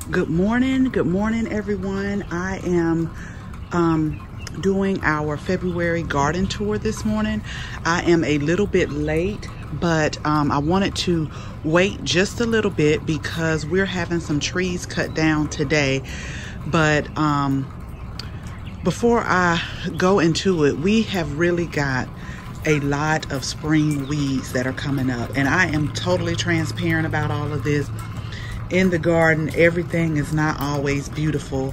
Good morning everyone. I am doing our February garden tour this morning. I am a little bit late, but I wanted to wait just a little bit because we're having some trees cut down today. But before I go into it, we have really got a lot of spring weeds that are coming up, and I am totally transparent about all of this. In the garden, everything is not always beautiful.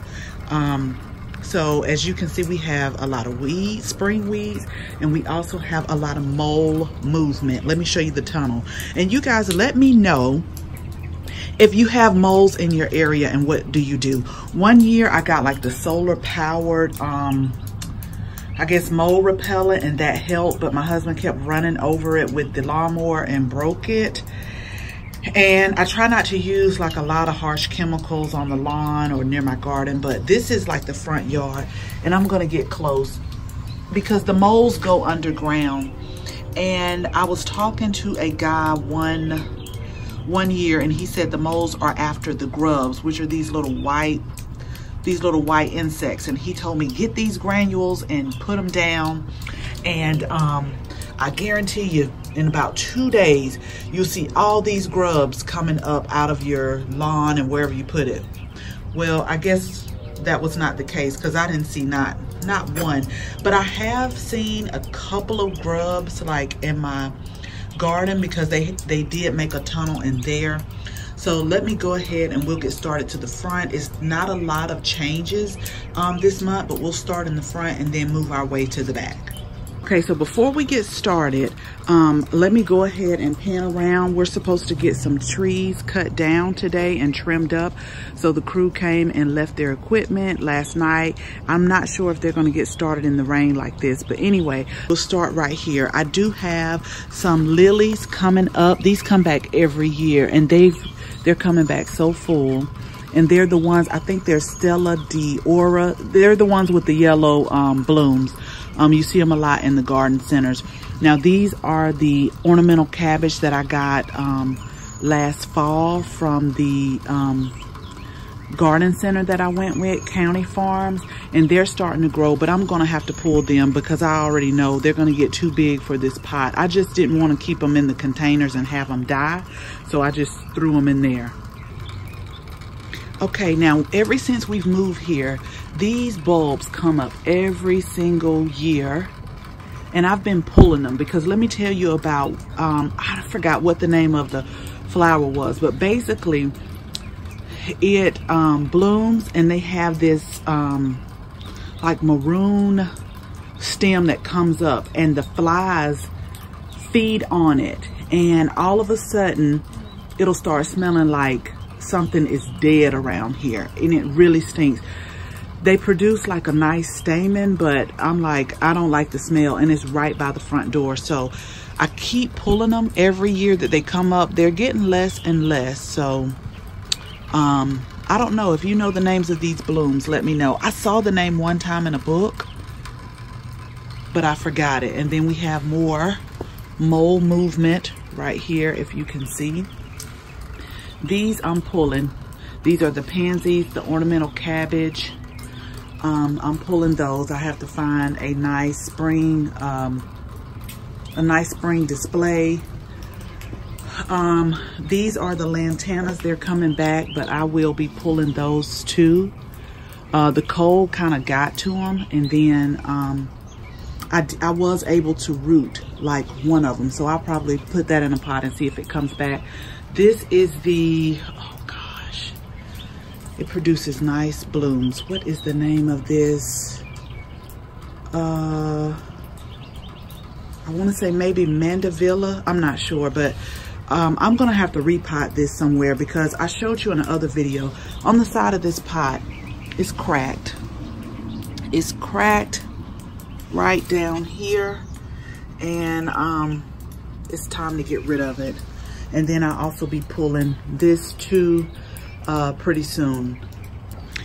So as you can see, we have a lot of weeds, spring weeds, and we also have a lot of mole movement. Let me show you the tunnel. And you guys, let me know if you have moles in your area and what do you do. One year I got like the solar powered, I guess mole repellent, and that helped, but my husband kept running over it with the lawnmower and broke it. And I try not to use like a lot of harsh chemicals on the lawn or near my garden, but this is like the front yard, and I'm gonna get close because the moles go underground. And I was talking to a guy one year, and he said the moles are after the grubs, which are these little white insects. And he told me, get these granules and put them down, and I guarantee you in about 2 days, you'll see all these grubs coming up out of your lawn and wherever you put it. Well, I guess that was not the case because I didn't see not one, but I have seen a couple of grubs like in my garden because they did make a tunnel in there. So let me go ahead and we'll get started to the front. It's not a lot of changes this month, but we'll start in the front and then move our way to the back. Okay, so before we get started, let me go ahead and pan around. We're supposed to get some trees cut down today and trimmed up. So the crew came and left their equipment last night. I'm not sure if they're gonna get started in the rain like this, but anyway, we'll start right here. I do have some lilies coming up. These come back every year, and they're coming back so full. And they're the ones, I think they're Stella d'Ora. They're the ones with the yellow blooms. You see them a lot in the garden centers. Now these are the ornamental cabbage that I got last fall from the garden center that I went with, County Farms, and they're starting to grow, but I'm gonna have to pull them because I already know they're gonna get too big for this pot. I just didn't want to keep them in the containers and have them die, so I just threw them in there. Okay, now ever since we've moved here, these bulbs come up every single year, and I've been pulling them because let me tell you about, I forgot what the name of the flower was, but basically it blooms, and they have this like maroon stem that comes up, and the flies feed on it, and all of a sudden it'll start smelling like something is dead around here, and it really stinks. They produce like a nice stamen, but I'm like, I don't like the smell, and it's right by the front door. So I keep pulling them every year that they come up. They're getting less and less. So I don't know if you know the names of these blooms, let me know. I saw the name one time in a book, but I forgot it. And then we have more mole movement right here, if you can see. These I'm pulling. These are the pansies, the ornamental cabbage. I'm pulling those. I have to find a nice spring display. These are the lantanas. They're coming back, but I will be pulling those too. The cold kind of got to them, and then I was able to root like one of them, so I'll probably put that in a pot and see if it comes back. This is the, oh gosh, it produces nice blooms. What is the name of this? I want to say maybe Mandevilla. I'm not sure, but I'm gonna have to repot this somewhere because I showed you in another video. On the side of this pot, it's cracked. It's cracked right down here, and it's time to get rid of it. And then I'll also be pulling this too pretty soon.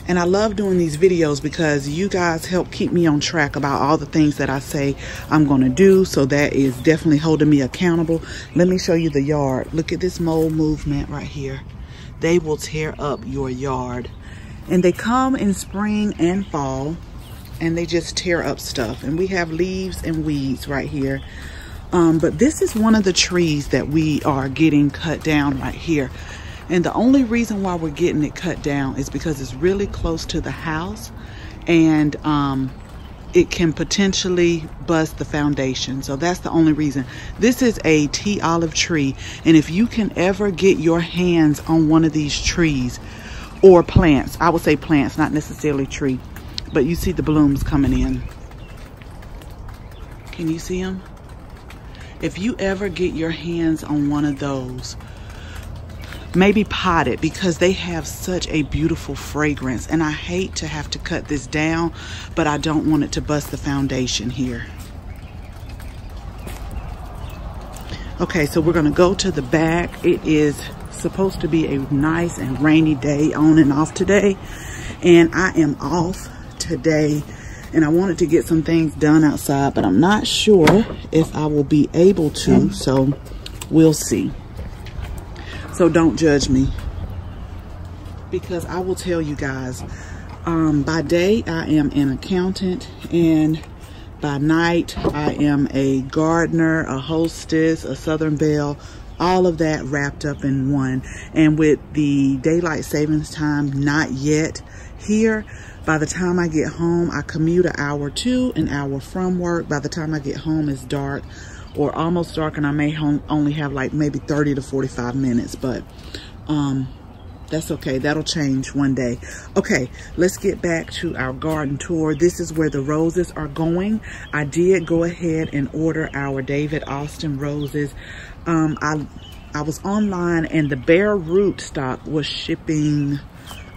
And I love doing these videos because you guys help keep me on track about all the things that I say I'm gonna do. So that is definitely holding me accountable. Let me show you the yard. Look at this mole movement right here. they will tear up your yard. And they come in spring and fall, and they just tear up stuff. And we have leaves and weeds right here. But this is one of the trees that we are getting cut down right here. And the only reason why we're getting it cut down is because it's really close to the house, and it can potentially bust the foundation. So that's the only reason. This is a tea olive tree, and if you can ever get your hands on one of these trees or plants, I would say plants, not necessarily tree, but you see the blooms coming in. Can you see them? If you ever get your hands on one of those, maybe potted, because they have such a beautiful fragrance. And I hate to have to cut this down, but I don't want it to bust the foundation here. Okay, so we're gonna go to the back. It is supposed to be a nice and rainy day, on and off today. And I am off today. And I wanted to get some things done outside, but I'm not sure if I will be able to, so we'll see. So don't judge me, because I will tell you guys, by day I am an accountant, and by night I am a gardener, a hostess, a Southern Belle, all of that wrapped up in one. And with the daylight savings time not yet here, by the time I get home, I commute an hour to an hour from work. By the time I get home, it's dark or almost dark, and I may only have like maybe 30 to 45 minutes, but that's okay. That'll change one day. Okay, let's get back to our garden tour. This is where the roses are going. I did go ahead and order our David Austin roses. I was online, and the bare root stock was shipping,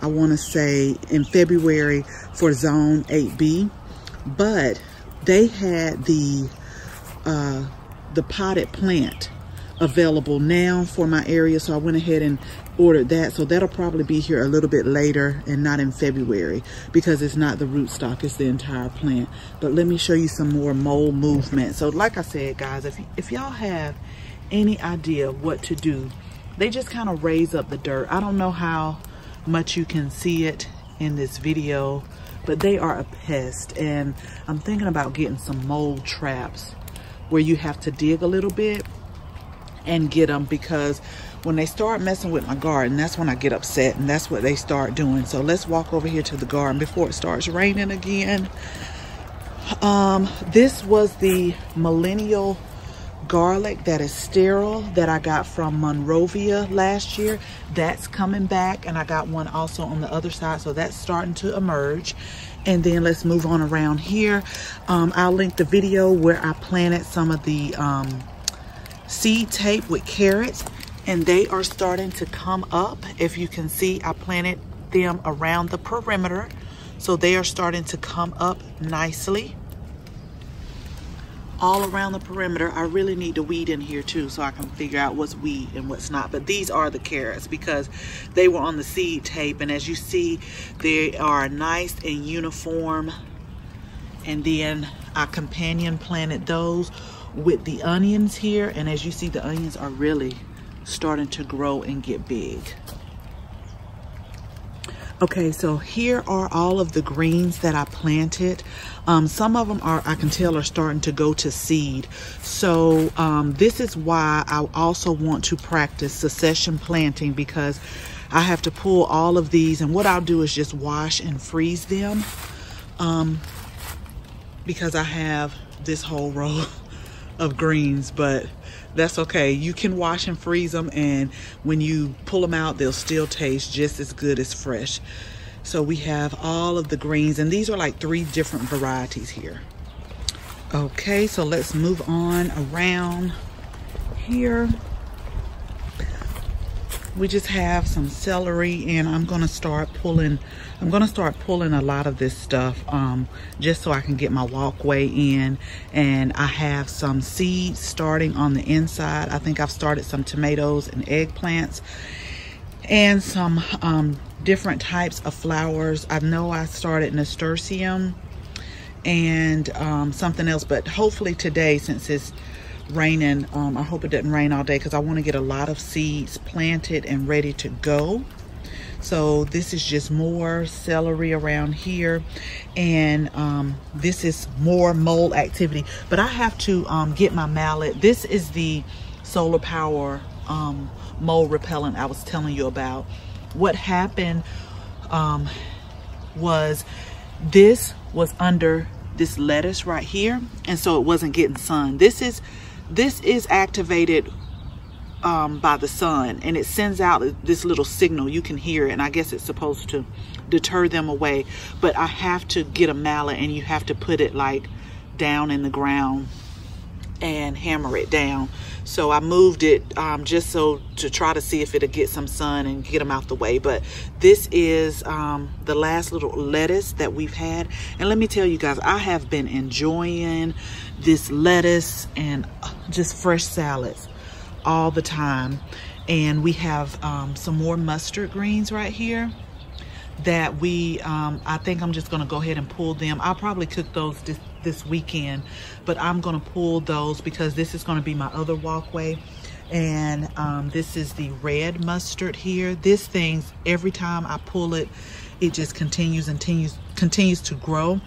I want to say in February for zone 8B, but they had the potted plant available now for my area, so I went ahead and ordered that. So that'll probably be here a little bit later and not in February, because it's not the rootstock, it's the entire plant. But let me show you some more mold movement. So like I said, guys, if y'all have any idea what to do, they just kind of raise up the dirt. I don't know how much you can see it in this video, but they are a pest, and I'm thinking about getting some mold traps where you have to dig a little bit and get them, because when they start messing with my garden, that's when I get upset, and that's what they start doing. So let's walk over here to the garden before it starts raining again. This was the millennial garlic that is sterile that I got from Monrovia last year. That's coming back, and I got one also on the other side, so that's starting to emerge. And then let's move on around here. I'll link the video where I planted some of the seed tape with carrots, and they are starting to come up. If you can see, I planted them around the perimeter, so they are starting to come up nicely all around the perimeter. I really need to weed in here too, so I can figure out what's weed and what's not. But these are the carrots because they were on the seed tape, and as you see, they are nice and uniform. And then I companion planted those with the onions here, and as you see, the onions are really starting to grow and get big. Okay, so here are all of the greens that I planted. Some of them are, I can tell, are starting to go to seed. So this is why I also want to practice succession planting, because I have to pull all of these, and what I'll do is just wash and freeze them, because I have this whole row of greens, but that's okay. You can wash and freeze them, and when you pull them out, they'll still taste just as good as fresh. So we have all of the greens, and these are like 3 different varieties here. Okay, so let's move on around here. We just have some celery, and I'm gonna start pulling a lot of this stuff just so I can get my walkway in. And I have some seeds starting on the inside. I think I've started some tomatoes and eggplants and some different types of flowers. I know I started nasturtium and something else, but hopefully today, since it's raining. I hope it doesn't rain all day because I want to get a lot of seeds planted and ready to go. So this is just more celery around here, and this is more mold activity. But I have to get my mallet. This is the solar power mold repellent I was telling you about. What happened was this was under this lettuce right here, and so it wasn't getting sun. This is activated by the sun, and it sends out this little signal. You can hear it, and I guess it's supposed to deter them away. But I have to get a mallet, and you have to put it like down in the ground and hammer it down. So I moved it just so to try to see if it'll get some sun and get them out the way. But this is the last little lettuce that we've had, and let me tell you guys, I have been enjoying this lettuce and just fresh salads all the time. And we have some more mustard greens right here that we I think I'm just gonna go ahead and pull them. I'll probably cook those this weekend, but I'm gonna pull those because this is gonna be my other walkway. And this is the red mustard here. This thing, every time I pull it, it just continues to grow.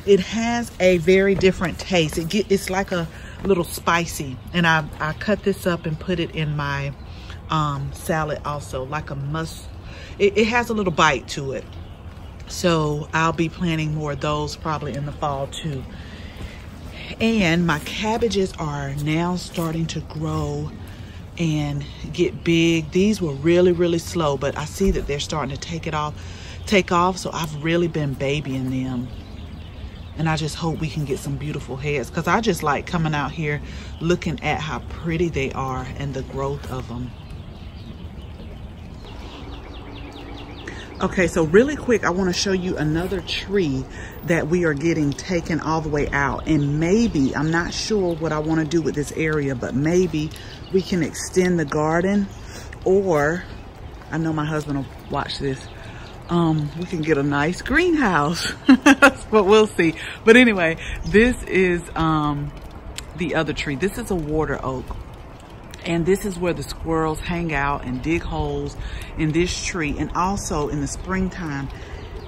It has a very different taste. It's like a little spicy, and I cut this up and put it in my salad also, like a it has a little bite to it. So I'll be planting more of those probably in the fall too. And my cabbages are now starting to grow and get big. These were really slow, but I see that they're starting to take off. So I've really been babying them. And I just hope we can get some beautiful heads, because I just like coming out here looking at how pretty they are and the growth of them. Okay, so really quick, I want to show you another tree that we are getting taken all the way out. And maybe, I'm not sure what I want to do with this area, but maybe we can extend the garden, or I know my husband will watch this. We can get a nice greenhouse, but we'll see. But anyway, this is the other tree. This is a water oak. And this is where the squirrels hang out and dig holes in this tree. And also in the springtime,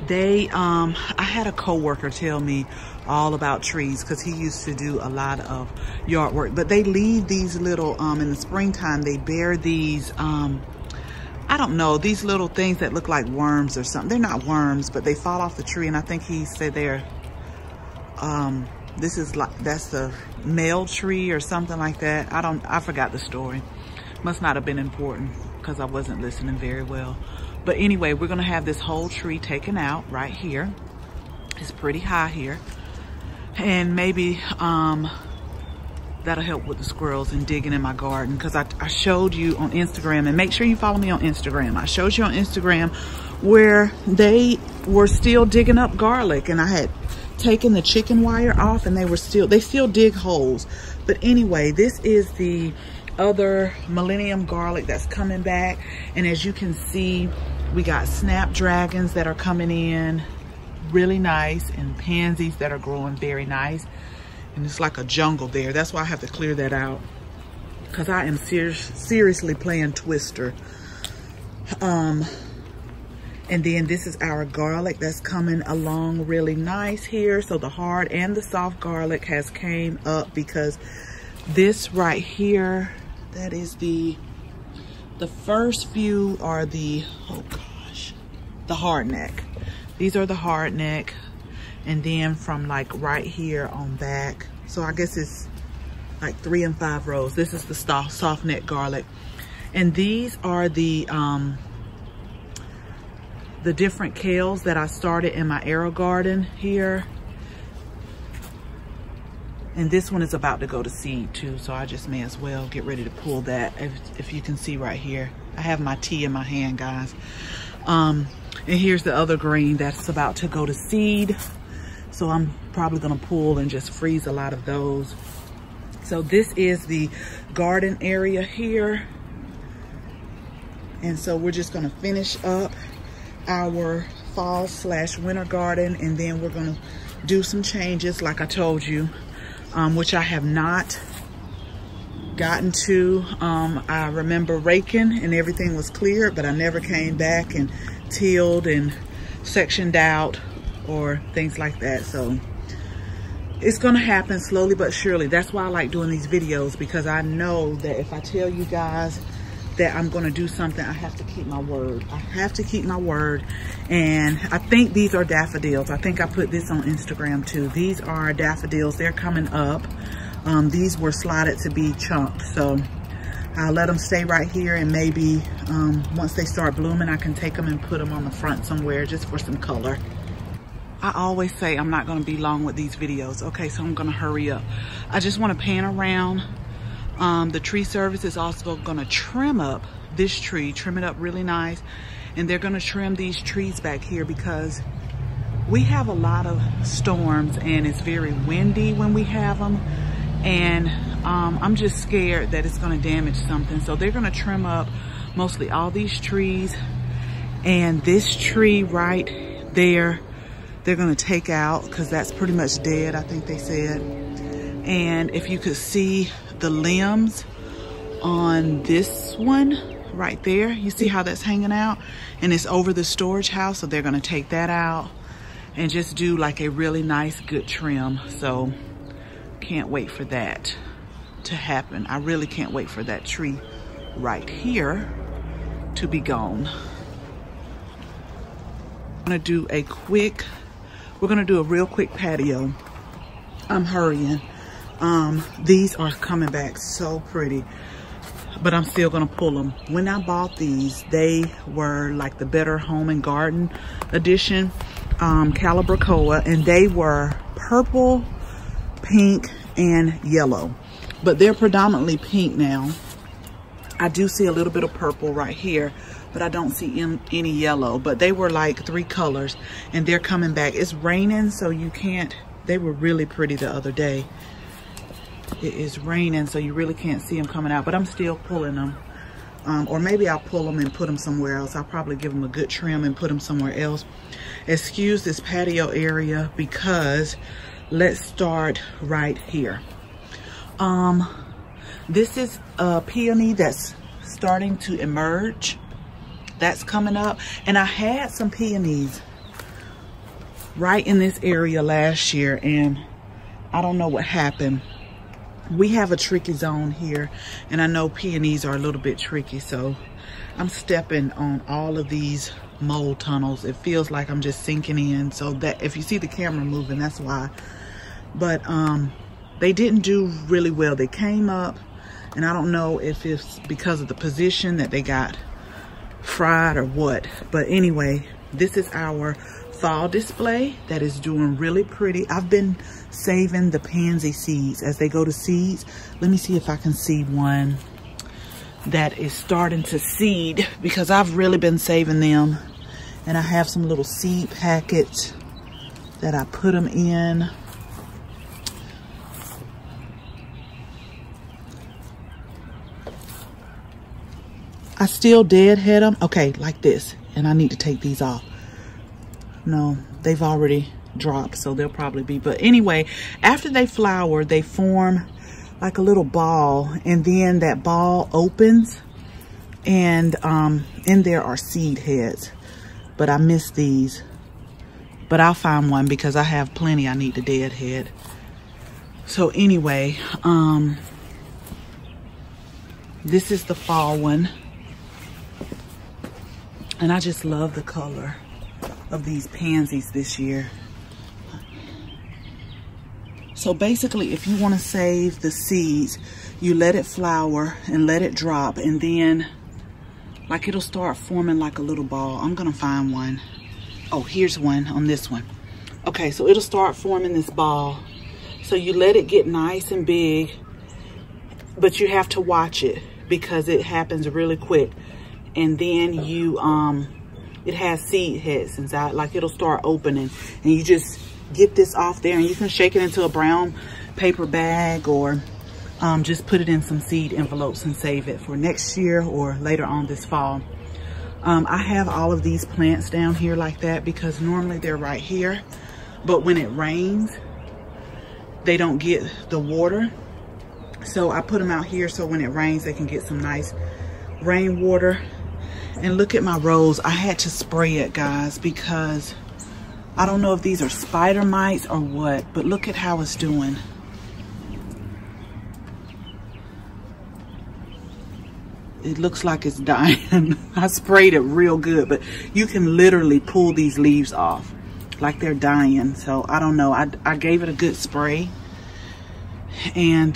I had a coworker tell me all about trees, because he used to do a lot of yard work. But they leave these little, in the springtime, they bear these, I don't know, these little things that look like worms or something. They're not worms, but they fall off the tree. And I think he said they're, that's the male tree or something like that. I forgot the story. Must not have been important because I wasn't listening very well. But anyway, we're gonna have this whole tree taken out right here. It's pretty high here. And maybe that'll help with the squirrels and digging in my garden, because I showed you on Instagram, and make sure you follow me on Instagram. I showed you on Instagram where they were still digging up garlic, and I had taken the chicken wire off, and they still dig holes. But anyway, this is the other millennium garlic that's coming back. And as you can see, we got snapdragons that are coming in really nice, and pansies that are growing very nice. And it's like a jungle there. That's why I have to clear that out, because I am seriously playing Twister. And then this is our garlic that's coming along really nice here. So the hard and the soft garlic has came up, because this right here, that is the first few are the, oh gosh, the hard neck. These are the hard neck. And then from like right here on back, so I guess it's like 3 and 5 rows. This is the soft neck garlic. And these are the different kales that I started in my arrow garden here. And this one is about to go to seed too, so I just may as well get ready to pull that. If you can see right here, I have my tea in my hand, guys. And here's the other green that's about to go to seed. So I'm probably gonna pull and just freeze a lot of those. So this is the garden area here. And so we're just gonna finish up our fall/winter garden, and then we're gonna do some changes like I told you, which I have not gotten to. I remember raking and everything was clear, but I never came back and tilled and sectioned out or things like that. So it's gonna happen slowly but surely. That's why I like doing these videos, because I know that if I tell you guys that I'm gonna do something, I have to keep my word. I have to keep my word. And I think these are daffodils. I think I put this on Instagram too. These are daffodils. They're coming up. These were slotted to be chunked, so I'll let them stay right here, and maybe once they start blooming, I can take them and put them on the front somewhere just for some color. I always say I'm not gonna be long with these videos. Okay, so I'm gonna hurry up. I just wanna pan around. The tree service is also gonna trim up this tree, trim it up really nice. And they're gonna trim these trees back here because we have a lot of storms and it's very windy when we have them. And I'm just scared that it's gonna damage something. So they're gonna trim up mostly all these trees, and this tree right there, they're gonna take out because that's pretty much dead, I think they said. And if you could see the limbs on this one right there, you see how that's hanging out, and it's over the storage house. So they're gonna take that out and just do like a really nice good trim. So can't wait for that to happen. I really can't wait for that tree right here to be gone. I'm gonna do a quick, we're gonna do a real quick patio. I'm hurrying. These are coming back so pretty, but I'm still gonna pull them. When I bought these, they were like the Better Home and Garden edition, Calibracoa, and they were purple, pink, and yellow, but they're predominantly pink now. I do see a little bit of purple right here, but I don't see any yellow, but they were like 3 colors, and they're coming back. It's raining, so you can't, they were really pretty the other day. It is raining, so you really can't see them coming out, but I'm still pulling them. Or maybe I'll pull them and put them somewhere else. I'll probably give them a good trim and put them somewhere else. Excuse this patio area, because let's start right here. This is a peony that's starting to emerge. That's coming up. And I had some peonies right in this area last year, and I don't know what happened. We have a tricky zone here, and I know peonies are a little bit tricky, so I'm stepping on all of these mold tunnels. It feels like I'm just sinking in, so that if you see the camera moving, that's why. But they didn't do really well. They came up, and I don't know if it's because of the position that they got fried or what. But anyway, this is our fall display that is doing really pretty. I've been saving the pansy seeds as they go to seeds. Let me see if I can see one that is starting to seed, because I've really been saving them. And I have some little seed packets that I put them in. I still deadhead them. Okay, like this. And I need to take these off. No, they've already dropped, so they'll probably be. But anyway, after they flower, they form like a little ball, and then that ball opens, and in there are seed heads. But I missed these. But I'll find one because I have plenty I need to deadhead. So anyway, this is the fall one. And I just love the color of these pansies this year. So basically, if you want to save the seeds, you let it flower and let it drop, and then like it'll start forming like a little ball. I'm gonna find one. Oh, here's one on this one. Okay, so it'll start forming this ball. So you let it get nice and big, but you have to watch it because it happens really quick. And then you, it has seed heads inside, like it'll start opening, and you just get this off there, and you can shake it into a brown paper bag, or just put it in some seed envelopes and save it for next year or later on this fall. I have all of these plants down here like that because normally they're right here, but when it rains, they don't get the water. So I put them out here so when it rains, they can get some nice rainwater. And look at my rose. I had to spray it, guys, because I don't know if these are spider mites or what, but look at how it's doing. It looks like it's dying. I sprayed it real good, but you can literally pull these leaves off like they're dying. So I don't know. I gave it a good spray, and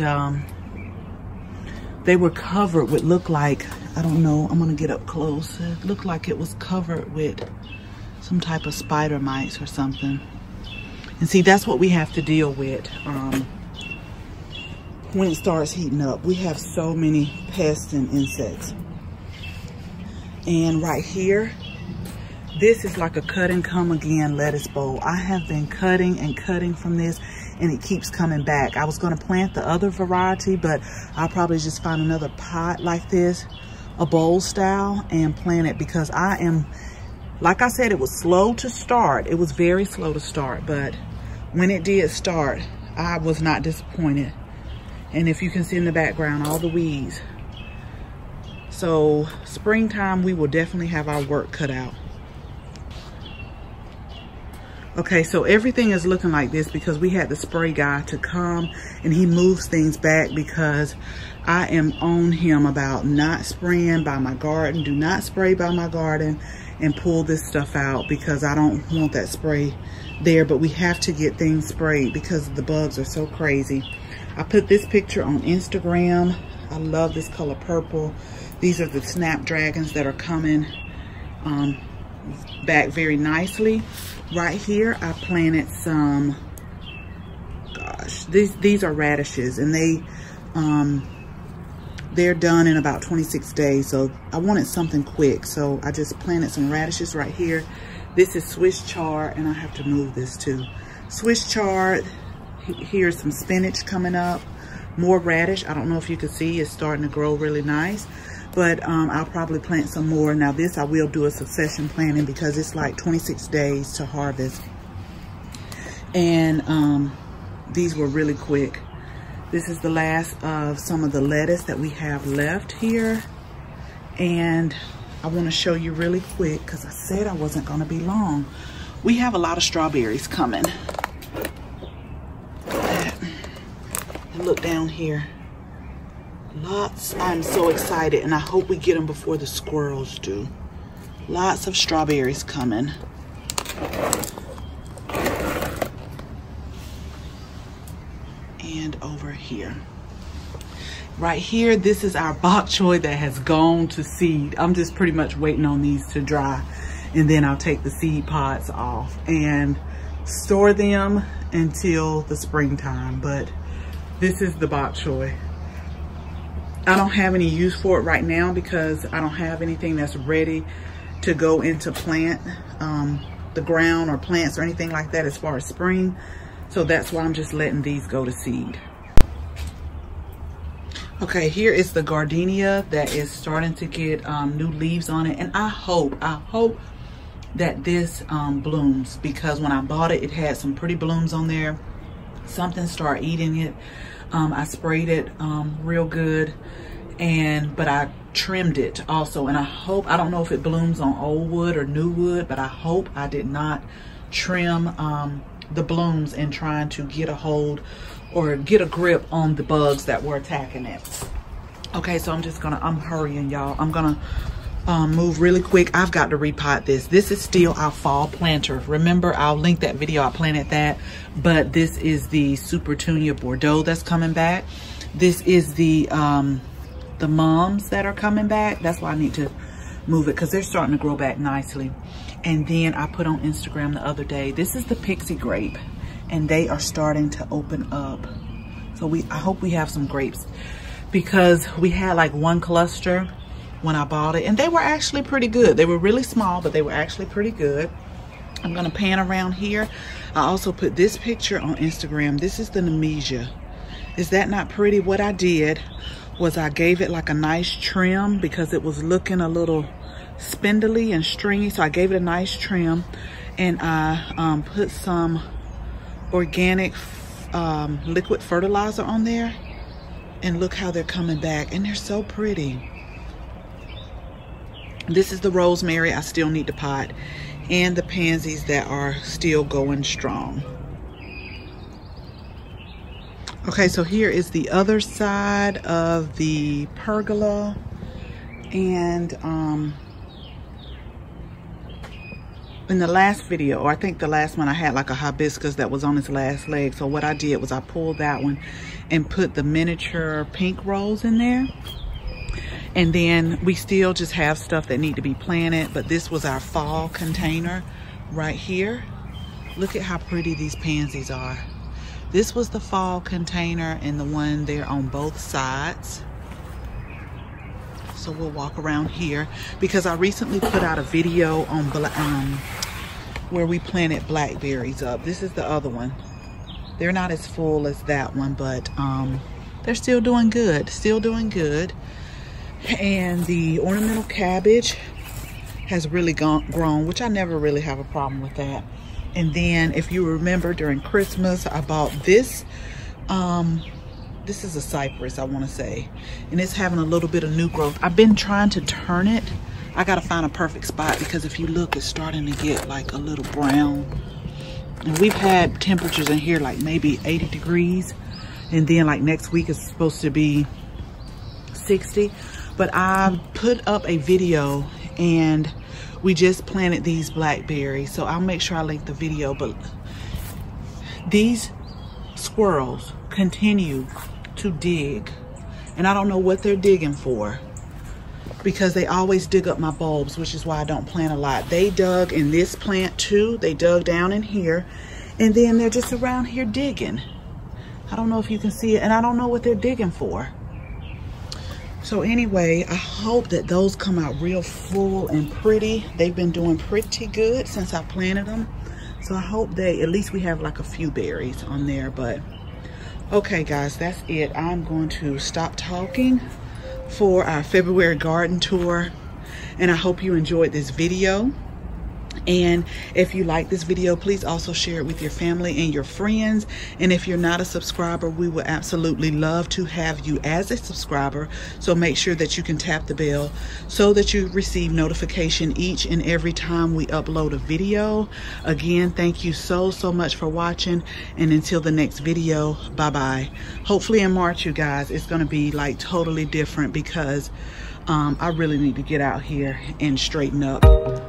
they were covered with, look like, I don't know, I'm gonna get up close. It looked like it was covered with some type of spider mites or something. And see, that's what we have to deal with when it starts heating up. We have so many pests and insects. And right here, this is like a cut and come again lettuce bowl. I have been cutting and cutting from this, and it keeps coming back. I was gonna plant the other variety, but I'll probably just find another pot like this, a bowl style, and plant it, because I am, like I said, it was slow to start. It was very slow to start, but when it did start, I was not disappointed. And if you can see in the background, all the weeds. So springtime, we will definitely have our work cut out. Okay, so everything is looking like this because we had the spray guy to come and he moves things back, because I am on him about not spraying by my garden. Do not spray by my garden and pull this stuff out, because I don't want that spray there. But we have to get things sprayed because the bugs are so crazy. I put this picture on Instagram. I love this color purple. These are the snapdragons that are coming back very nicely. Right here, I planted some, gosh, these are radishes, and they're done in about 26 days. So I wanted something quick, so I just planted some radishes right here. This is Swiss chard, and I have to move this too. Swiss chard. Here's some spinach coming up, more radish. I don't know if you can see, it's starting to grow really nice, but I'll probably plant some more. Now this I will do a succession planting because it's like 26 days to harvest. And these were really quick. This is the last of some of the lettuce that we have left here. And I want to show you really quick, because I said I wasn't going to be long. We have a lot of strawberries coming. Look down here, lots. I'm so excited, and I hope we get them before the squirrels do. Lots of strawberries coming. And over here, right here, this is our bok choy that has gone to seed. I'm just pretty much waiting on these to dry, and then I'll take the seed pods off and store them until the springtime. But this is the bok choy. I don't have any use for it right now because I don't have anything that's ready to go into plant, the ground or plants or anything like that as far as spring. So that's why I'm just letting these go to seed. Okay, here is the gardenia that is starting to get new leaves on it. And I hope that this blooms, because when I bought it, it had some pretty blooms on there. Something started eating it. I sprayed it real good, but I trimmed it also. And I hope, I don't know if it blooms on old wood or new wood, but I hope I did not trim the blooms in trying to get a hold or get a grip on the bugs that were attacking it. Okay, so I'm hurrying, y'all. I'm gonna move really quick. I've got to repot this. This is still our fall planter. Remember, I'll link that video. I planted that, but this is the Super Tunia Bordeaux that's coming back. This is the mums that are coming back. That's why I need to move it, because they're starting to grow back nicely. And then I put on Instagram the other day, this is the Pixie grape, and they are starting to open up. So I hope we have some grapes, because we had like one cluster when I bought it, and they were actually pretty good. They were really small, but they were actually pretty good. I'm gonna pan around here. I also put this picture on Instagram. This is the Nemesia. Is that not pretty? What I did was I gave it like a nice trim because it was looking a little spindly and stringy. So I gave it a nice trim, and I put some organic liquid fertilizer on there. And look how they're coming back, and they're so pretty. This is the rosemary I still need to pot, and the pansies that are still going strong. Okay, so here is the other side of the pergola. And in the last video, or I think the last one, I had like a hibiscus that was on its last leg. So what I did was I pulled that one and put the miniature pink rose in there. And then we still just have stuff that need to be planted, but this was our fall container right here. Look at how pretty these pansies are. This was the fall container and the one there on both sides. So we'll walk around here because I recently put out a video on where we planted blackberries up. This is the other one. They're not as full as that one, but they're still doing good, And the ornamental cabbage has really grown, which I never really have a problem with that. And then if you remember during Christmas, I bought this. This is a cypress, I want to say. And it's having a little bit of new growth. I've been trying to turn it. I got to find a perfect spot because if you look, it's starting to get like a little brown. And we've had temperatures in here like maybe 80 degrees. And then like next week it's supposed to be 60. But I put up a video and we just planted these blackberries. So I'll make sure I link the video. But these squirrels continue to dig. And I don't know what they're digging for, because they always dig up my bulbs, which is why I don't plant a lot. They dug in this plant too. They dug down in here. And then they're just around here digging. I don't know if you can see it. And I don't know what they're digging for. So anyway, I hope that those come out real full and pretty. They've been doing pretty good since I planted them. So I hope at least we have like a few berries on there. But okay guys, that's it. I'm going to stop talking for our February garden tour. And I hope you enjoyed this video. And if you like this video, please also share it with your family and your friends. And if you're not a subscriber, we would absolutely love to have you as a subscriber. So make sure that you can tap the bell so that you receive notification each and every time we upload a video. Again, thank you so much for watching. And until the next video, bye-bye. Hopefully in March, you guys, it's going to be like totally different because I really need to get out here and straighten up.